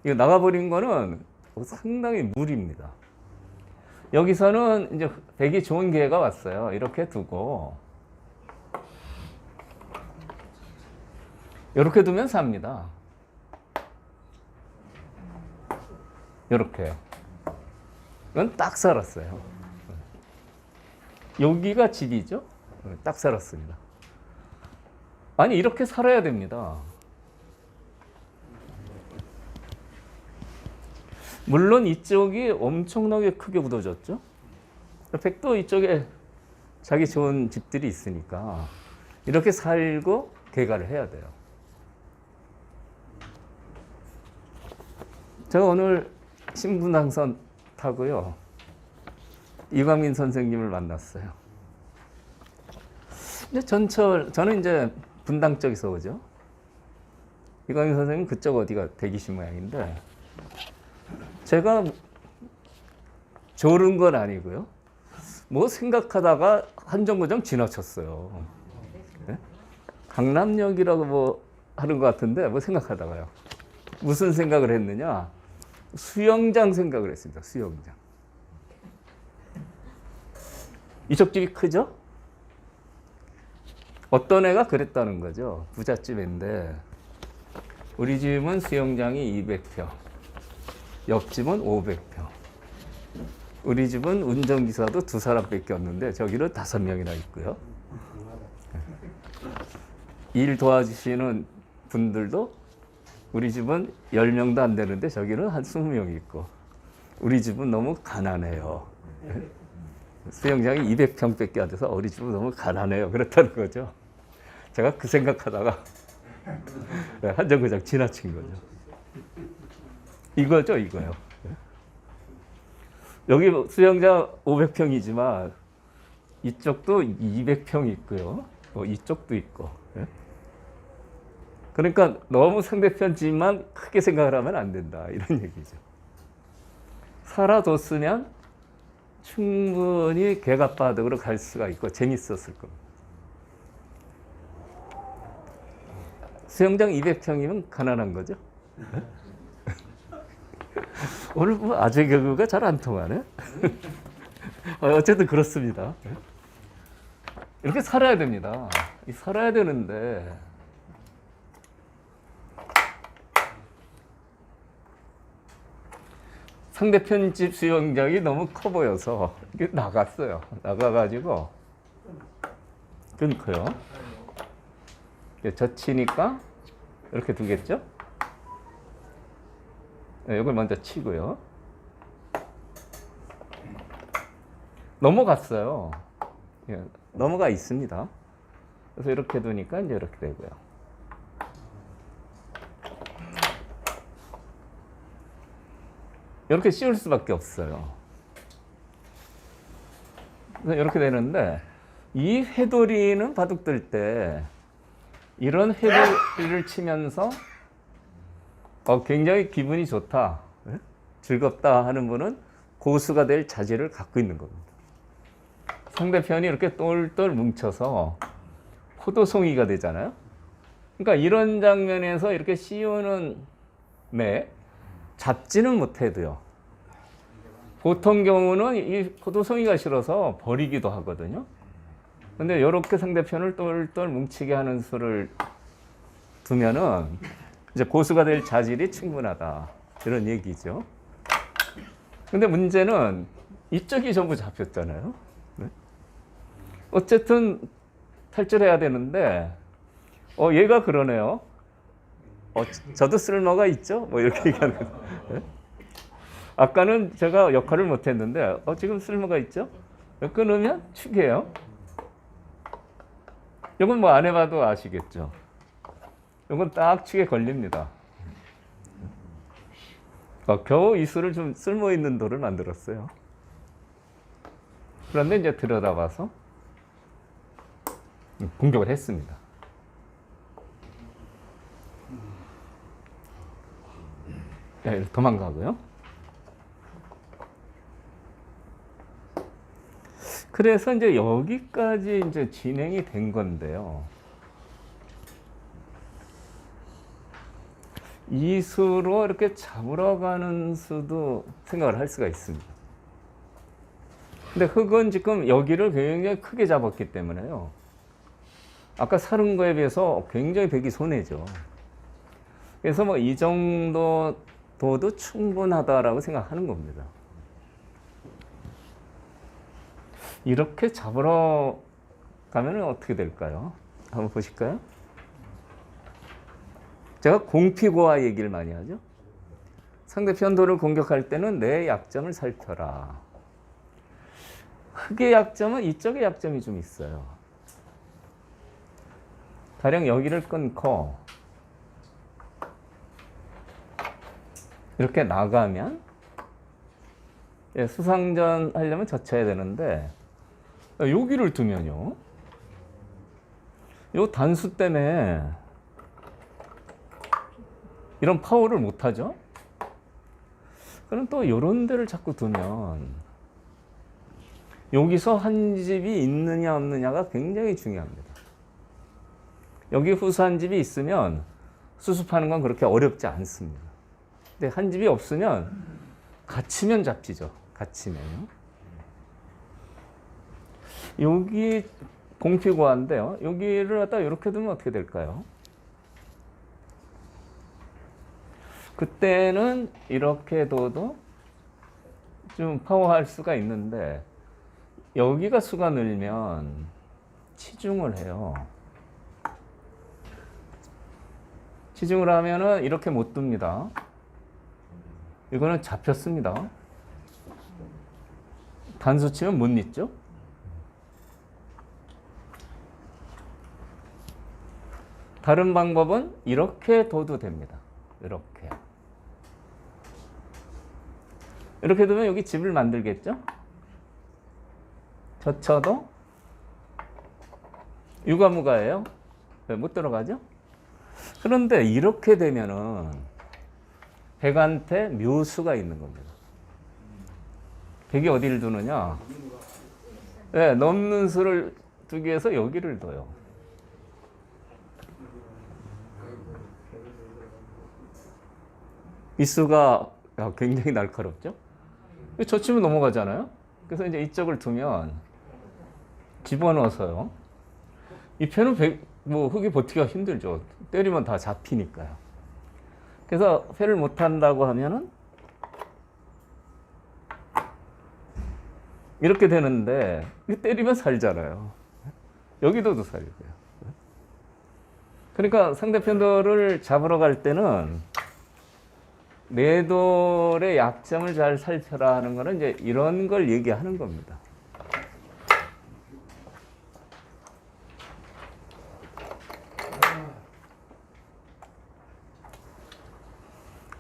이거 나가버린 거는 상당히 무리입니다. 여기서는 이제 되게 좋은 기회가 왔어요. 이렇게 두고 이렇게 두면 삽니다. 이렇게. 이건 딱 살았어요. 여기가 집이죠? 딱 살았습니다. 아니, 이렇게 살아야 됩니다. 물론 이쪽이 엄청나게 크게 굳어졌죠? 백도 이쪽에 자기 좋은 집들이 있으니까 이렇게 살고 개가를 해야 돼요. 제가 오늘 신분당선 타고요. 이광민 선생님을 만났어요. 근데 저는 이제 분당 쪽에서 오죠. 이광민 선생님 그쪽 어디가 대기신 모양인데 제가 조른 건 아니고요. 뭐 생각하다가 한정거장 지나쳤어요. 네? 강남역이라고 뭐 하는 것 같은데 뭐 생각하다가요. 무슨 생각을 했느냐? 수영장 생각을 했습니다. 수영장. 이쪽 집이 크죠? 어떤 애가 그랬다는 거죠. 부잣집인데 우리 집은 수영장이 200평, 옆집은 500평. 우리 집은 운전기사도 2사람밖에 없는데 저기는 5명이나 있고요. 일 도와주시는 분들도 우리 집은 10명도 안 되는데 저기는 한 20명 있고 우리 집은 너무 가난해요. 수영장이 200평밖에 안 돼서 우리 집은 너무 가난해요. 그렇다는 거죠. 제가 그 생각하다가 한정거장 지나친 거죠. 이거죠, 이거요. 여기 수영장 500평이지만 이쪽도 200평 있고요. 이쪽도 있고. 그러니까 너무 상대편 집만 크게 생각을 하면 안 된다. 이런 얘기죠. 살아뒀으면 충분히 개가바득으로 갈 수가 있고 재밌었을 겁니다. 수영장 200평이면 가난한 거죠. 오늘 뭐 아재 개그가 잘 안 통하네. 어쨌든 그렇습니다. 이렇게 살아야 됩니다. 살아야 되는데 상대편 집 수영장이 너무 커 보여서 이게 나갔어요. 나가가지고 끊고요. 젖히니까 이렇게 두겠죠? 네, 이걸 먼저 치고요. 넘어갔어요. 예, 넘어가 있습니다. 그래서 이렇게 두니까 이제 이렇게 되고요. 이렇게 씌울 수밖에 없어요. 그래서 이렇게 되는데 이 회돌이는 바둑들 때 이런 회돌이를 치면서 굉장히 기분이 좋다, 즐겁다 하는 분은 고수가 될 자질을 갖고 있는 겁니다. 상대편이 이렇게 똘똘 뭉쳐서 포도송이가 되잖아요. 그러니까 이런 장면에서 이렇게 씌우는 매 잡지는 못해도요. 보통 경우는 이 포도송이가 싫어서 버리기도 하거든요. 근데 이렇게 상대편을 똘똘 뭉치게 하는 수를 두면은 이제 고수가 될 자질이 충분하다. 이런 얘기죠. 근데 문제는 이쪽이 전부 잡혔잖아요. 네? 어쨌든 탈출해야 되는데, 얘가 그러네요. 저도 쓸모가 있죠? 뭐 이렇게 얘기하는 거예요. 네? 아까는 제가 역할을 못 했는데, 지금 쓸모가 있죠? 끊으면 축이에요. 이건 뭐 안 해봐도 아시겠죠? 이건 딱 축에 걸립니다. 겨우 이 수를 좀 쓸모 있는 도를 만들었어요. 그런데 이제 들여다봐서 공격을 했습니다. 도망가고요. 그래서 이제 여기까지 이제 진행이 된 건데요. 이 수로 이렇게 잡으러 가는 수도 생각을 할 수가 있습니다. 근데 흙은 지금 여기를 굉장히 크게 잡았기 때문에요. 아까 사는 거에 비해서 굉장히 배기 손해죠. 그래서 뭐 이 정도 도도 충분하다라고 생각하는 겁니다. 이렇게 잡으러 가면 어떻게 될까요? 한번 보실까요? 제가 공피고화 얘기를 많이 하죠. 상대편 도를 공격할 때는 내 약점을 살펴라. 흙의 약점은 이쪽의 약점이 좀 있어요. 가령 여기를 끊고 이렇게 나가면 수상전 하려면 젖혀야 되는데 여기를 두면요. 이 단수 때문에 이런 파워를 못하죠. 그럼 또 이런 데를 자꾸 두면 여기서 한 집이 있느냐 없느냐가 굉장히 중요합니다. 여기 후수 한 집이 있으면 수습하는 건 그렇게 어렵지 않습니다. 근데 한 집이 없으면 갇히면 잡히죠. 갇히면요. 여기 공피고화인데요. 여기를 갖다 이렇게 두면 어떻게 될까요? 그때는 이렇게 둬도 좀 파워할 수가 있는데 여기가 수가 늘면 치중을 해요. 치중을 하면은 이렇게 못 둡니다. 이거는 잡혔습니다. 단수 치면 못 잊죠? 다른 방법은 이렇게 둬도 됩니다. 이렇게. 이렇게 두면 여기 집을 만들겠죠? 젖혀도 유가무가예요. 왜 못 들어가죠? 그런데 이렇게 되면은 백한테 묘수가 있는 겁니다. 백이 어디를 두느냐? 네, 넘는 수를 두기 위해서 여기를 둬요. 이 수가 굉장히 날카롭죠? 젖히면 넘어가잖아요? 그래서 이제 이쪽을 두면 집어넣어서요. 이 패는 뭐 흙이 버티기가 힘들죠. 때리면 다 잡히니까요. 그래서 패를 못한다고 하면은 이렇게 되는데 때리면 살잖아요. 여기도 살고요. 그러니까 상대편도를 잡으러 갈 때는 내 돌의 약점을 잘 살펴라 하는 거는 이제 이런 걸 얘기하는 겁니다.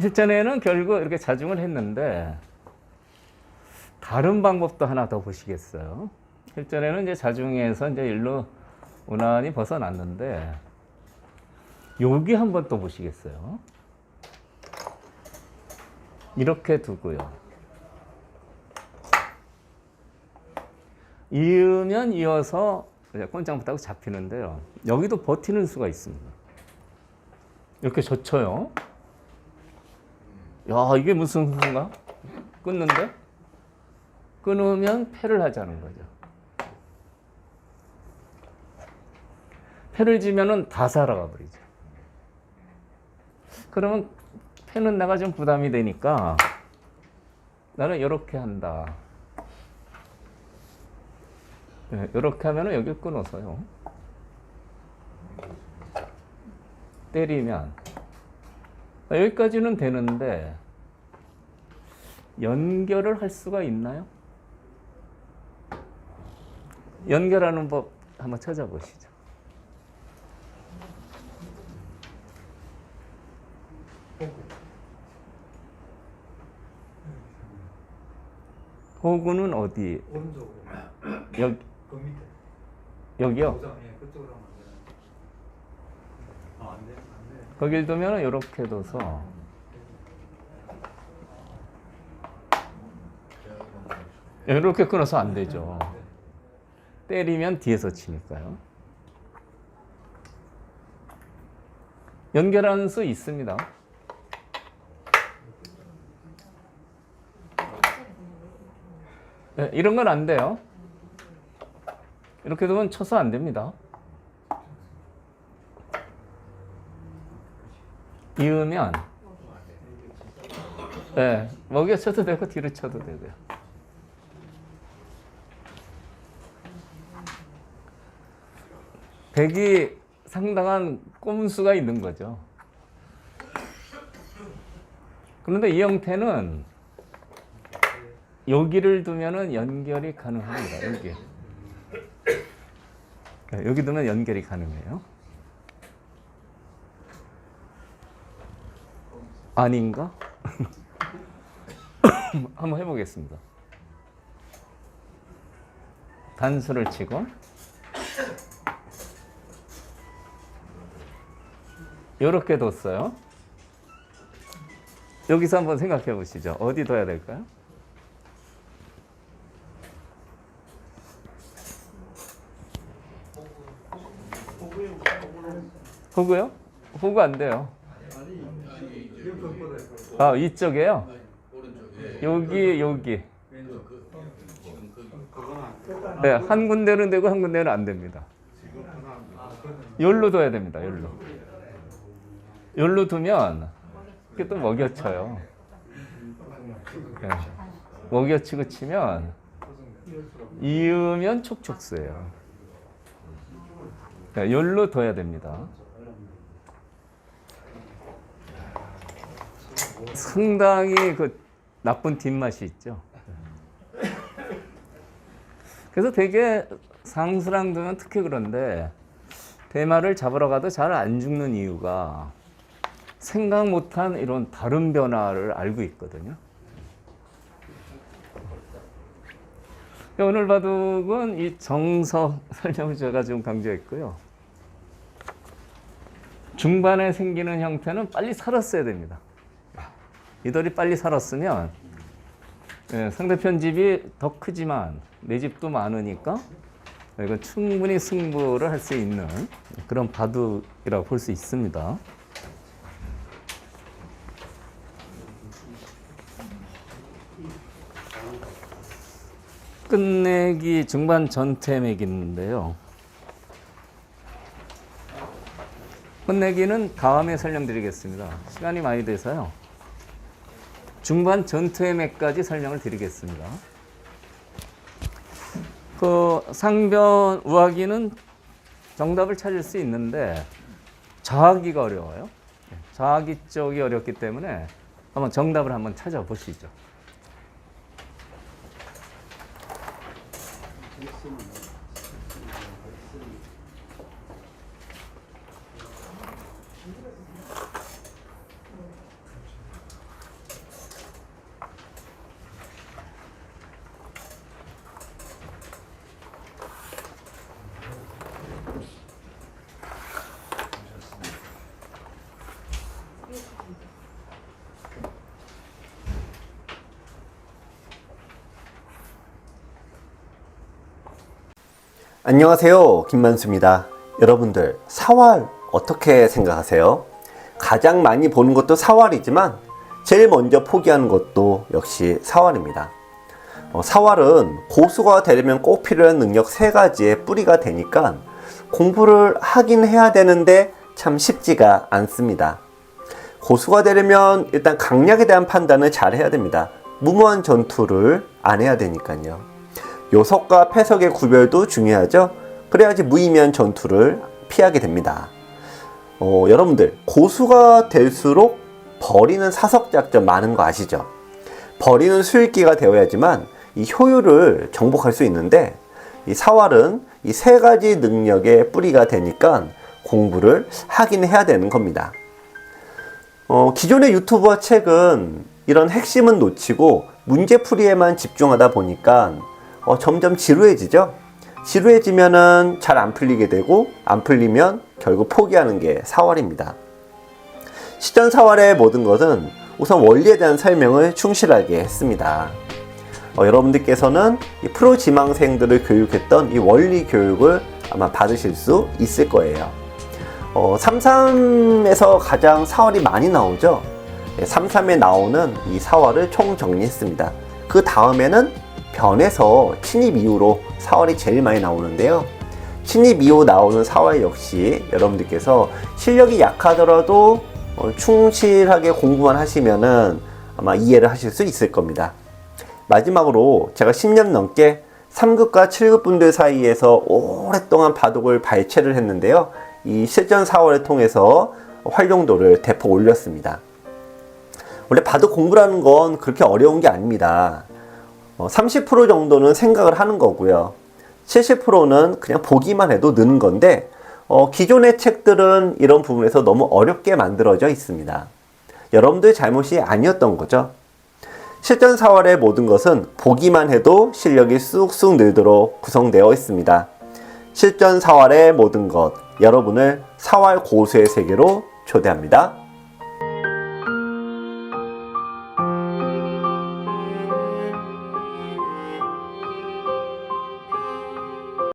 실전에는 결국 이렇게 자중을 했는데 다른 방법도 하나 더 보시겠어요? 실전에는 이제 자중해서 이제 일로 무난히 벗어났는데 여기 한번 또 보시겠어요? 이렇게 두고요. 이으면 이어서 꼼짝못하고 잡히는데요. 여기도 버티는 수가 있습니다. 이렇게 젖혀요. 야, 이게 무슨 수인가? 끊는데? 끊으면 패를 하자는 거죠. 패를 지면은 다 살아가 버리죠. 그러면 패는 내가 좀 부담이 되니까 나는 이렇게 한다. 네, 이렇게 하면은 여기 끊어서요. 때리면 여기까지는 되는데 연결을 할 수가 있나요? 연결하는 법 한번 찾아보시죠. 호구는 어디? 오른쪽으로. 여기, 그 밑에. 여기요? 예, 그쪽으로 하면 안 되나? 아, 안 돼? 안 돼. 거길 두면 이렇게 둬서 이렇게 끊어서 안 되죠. 때리면 뒤에서 치니까요. 연결하는 수 있습니다. 네, 이런 건 안 돼요. 이렇게 되면 쳐서 안 됩니다. 이으면 네, 먹여 쳐도 되고 뒤로 쳐도 되고요. 백이 상당한 꼼수가 있는 거죠. 그런데 이 형태는 여기를 두면은 연결이 가능합니다. 여기. 네, 여기 두면 연결이 가능해요. 아닌가? 한번 해보겠습니다. 단수를 치고 이렇게 뒀어요. 여기서 한번 생각해 보시죠. 어디 둬야 될까요? 호구요? 호구 안 돼요. 아, 이쪽에요? 여기. 네, 한 군데는 되고 한 군데는 안 됩니다. 여기로 둬야 됩니다. 여기로 두면 이게 또 먹여쳐요. 네. 먹여치고 치면 이으면 촉촉수예요. 네, 여기로 둬야 됩니다. 상당히 그 나쁜 뒷맛이 있죠. 그래서 되게 상수랑 두면 특히 그런데 대마를 잡으러 가도 잘 안 죽는 이유가 생각 못한 이런 다른 변화를 알고 있거든요. 오늘 바둑은 이 정석 설명을 제가 좀 강조했고요. 중반에 생기는 형태는 빨리 살았어야 됩니다. 이 돌이 빨리 살았으면 상대편 집이 더 크지만 내 집도 많으니까 이건 충분히 승부를 할 수 있는 그런 바둑이라고 볼 수 있습니다. 끝내기 중반 전퇴 매기인데요. 끝내기는 다음에 설명드리겠습니다. 시간이 많이 돼서요. 중반 전퇴 매까지 설명을 드리겠습니다. 그 상변 우하기는 정답을 찾을 수 있는데 자하기가 어려워요. 자하기 쪽이 어렵기 때문에 한번 정답을 한번 찾아보시죠. 안녕하세요, 김만수입니다. 여러분들, 사활 어떻게 생각하세요? 가장 많이 보는 것도 사활이지만 제일 먼저 포기하는 것도 역시 사활입니다. 사활은 고수가 되려면 꼭 필요한 능력 3가지의 뿌리가 되니까 공부를 하긴 해야 되는데 참 쉽지가 않습니다. 고수가 되려면 일단 강약에 대한 판단을 잘 해야 됩니다. 무모한 전투를 안 해야 되니까요. 요석과 패석의 구별도 중요하죠. 그래야지 무의미한 전투를 피하게 됩니다. 여러분들, 고수가 될수록 버리는 사석작전 많은 거 아시죠? 버리는 수익기가 되어야지만 이 효율을 정복할 수 있는데 이 사활은 이 3가지 능력의 뿌리가 되니까 공부를 하긴 해야 되는 겁니다. 기존의 유튜버 책은 이런 핵심은 놓치고 문제풀이에만 집중하다 보니까 점점 지루해지죠. 지루해지면은 잘 안 풀리게 되고 안 풀리면 결국 포기하는 게 사활입니다. 시전 사활의 모든 것은 우선 원리에 대한 설명을 충실하게 했습니다. 여러분들께서는 이 프로 지망생들을 교육했던 이 원리 교육을 아마 받으실 수 있을 거예요. 3.3에서 가장 사활이 많이 나오죠. 3.3에 나오는 이 사활을 총 정리했습니다. 그 다음에는 변에서 친입 이후로 4월이 제일 많이 나오는데요. 친입 이후 나오는 4월 역시 여러분들께서 실력이 약하더라도 충실하게 공부만 하시면은 아마 이해를 하실 수 있을 겁니다. 마지막으로 제가 10년 넘게 3급과 7급 분들 사이에서 오랫동안 바둑을 발췌를 했는데요. 이 실전 4월을 통해서 활용도를 대폭 올렸습니다. 원래 바둑 공부라는 건 그렇게 어려운 게 아닙니다. 30% 정도는 생각을 하는 거고요. 70%는 그냥 보기만 해도 느는 건데 기존의 책들은 이런 부분에서 너무 어렵게 만들어져 있습니다. 여러분들 잘못이 아니었던 거죠. 실전 4월의 모든 것은 보기만 해도 실력이 쑥쑥 늘도록 구성되어 있습니다. 실전 4월의 모든 것, 여러분을 4월 고수의 세계로 초대합니다.